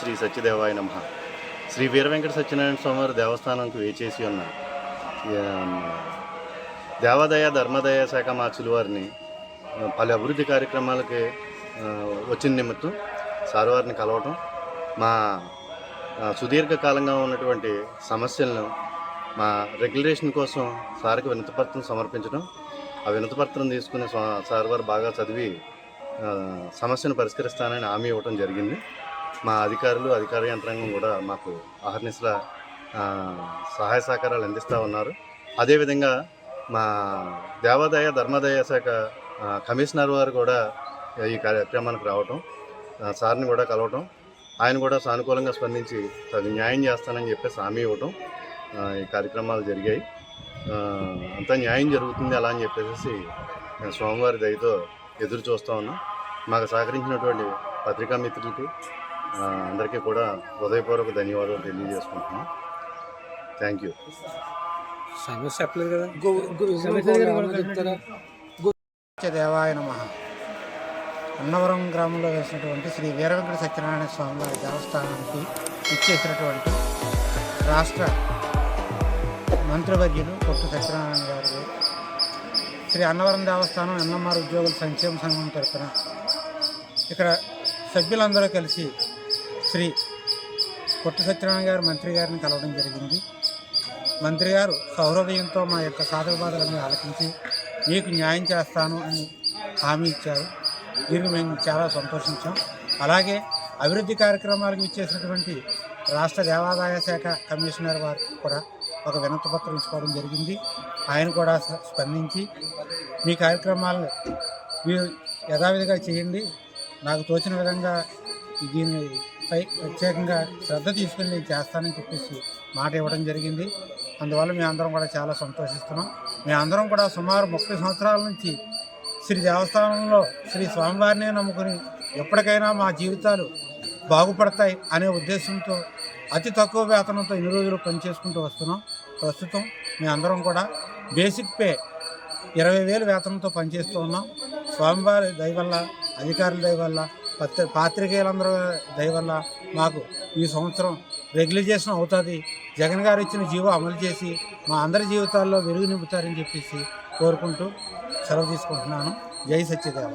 శ్రీ సత్యదేవాయ నమః. శ్రీ వీర వెంకట సత్యనారాయణ స్వామివారి దేవస్థానంకు వేచేసి ఉన్న దేవాదాయ ధర్మాదాయ శాఖ మార్చుల వారిని పలు అభివృద్ధి కార్యక్రమాలకి వచ్చిన నిమిత్తం సార్ వారిని కలవటం, మా సుదీర్ఘకాలంగా ఉన్నటువంటి సమస్యలను మా రెగ్యులేషన్ కోసం సార్కి వినతిపత్రం సమర్పించడం, ఆ వినతిపత్రం తీసుకుని సార్ వారు బాగా చదివి సమస్యను పరిష్కరిస్తానని హామీ ఇవ్వటం జరిగింది. మా అధికారులు అధికార యంత్రాంగం కూడా మాకు అహర్నిశల సహాయ సహకారాలు అందిస్తూ ఉన్నారు. అదేవిధంగా మా దేవాదాయ ధర్మాదాయ శాఖ కమిషనర్ వారు కూడా ఈ కార్యక్రమానికి రావటం, సార్ని కూడా కలవటం, ఆయన కూడా సానుకూలంగా స్పందించి తగు న్యాయం చేస్తానని చెప్పేసి హామీ ఇవ్వటం, ఈ కార్యక్రమాలు జరిగాయి. అంతా న్యాయం జరుగుతుంది అలా అని చెప్పేసి స్వామివారి దయతో ఎదురు చూస్తూ ఉన్నాం. మాకు సహకరించినటువంటి పత్రికా మిత్రులకి అందరికీ కూడా హృదయపూర్వక ధన్యవాదాలు తెలియజేసుకుంటున్నాం. Thank you. సమస్య చెప్పలేదు కదా. దేవాయ నమః. అన్నవరం గ్రామంలో వేసినటువంటి శ్రీ వీర వెంకట సత్యనారాయణ స్వామివారి దేవస్థానానికి ఇచ్చేసినటువంటి రాష్ట్ర మంత్రివర్యులు కొట్టు సత్యనారాయణ గారు శ్రీ అన్నవరం దేవస్థానం ఎన్ఎంఆర్ ఉద్యోగుల సంక్షేమ సంఘం తరఫున ఇక్కడ సభ్యులందరూ కలిసి శ్రీ కొట్టు సత్యనారాయణ గారు మంత్రి గారిని కలవడం జరిగింది. మంత్రి గారు సౌహృదయంతో మా యొక్క సాధక బాధలను ఆలకించి మీకు న్యాయం చేస్తాను అని హామీ ఇచ్చారు. దీనికి మేము చాలా సంతోషించాం. అలాగే అభివృద్ధి కార్యక్రమాలకు ఇచ్చేసినటువంటి రాష్ట్ర దేవాదాయ శాఖ కమిషనర్ వారికి కూడా ఒక వినతి పత్రం ఇచ్చుకోవడం జరిగింది. ఆయన కూడా స్పందించి మీ కార్యక్రమాలను మీరు యథావిధిగా చేయండి, నాకు తోచిన విధంగా దీనిపై ప్రత్యేకంగా శ్రద్ధ తీసుకుని నేను చేస్తానని చెప్పేసి మాట ఇవ్వడం జరిగింది. అందువల్ల మేమందరం కూడా చాలా సంతోషిస్తున్నాం. మేమందరం కూడా సుమారు 30 సంవత్సరాల నుంచి శ్రీ దేవస్థానంలో శ్రీ స్వామివారినే నమ్ముకుని ఎప్పటికైనా మా జీవితాలు బాగుపడతాయి అనే ఉద్దేశంతో అతి తక్కువ వేతనంతో ఇన్ని రోజులు పనిచేసుకుంటూ వస్తున్నాం. ప్రస్తుతం మేమందరం కూడా బేసిక్ పే 20,000 వేతనంతో పనిచేస్తూ ఉన్నాం. స్వామివారి దయ వల్ల, అధికారుల దయ వల్ల, పాత్రికేయులందరూ దయ వల్ల మాకు ఈ సంవత్సరం రెగ్యులైజేషన్ అవుతుంది. జగన్ గారు ఇచ్చిన జీవో అమలు చేసి మా అందరి జీవితాల్లో వెలుగు నింపుతారని చెప్పేసి కోరుకుంటూ సెలవు తీసుకుంటున్నాను. జై సత్యదేవ.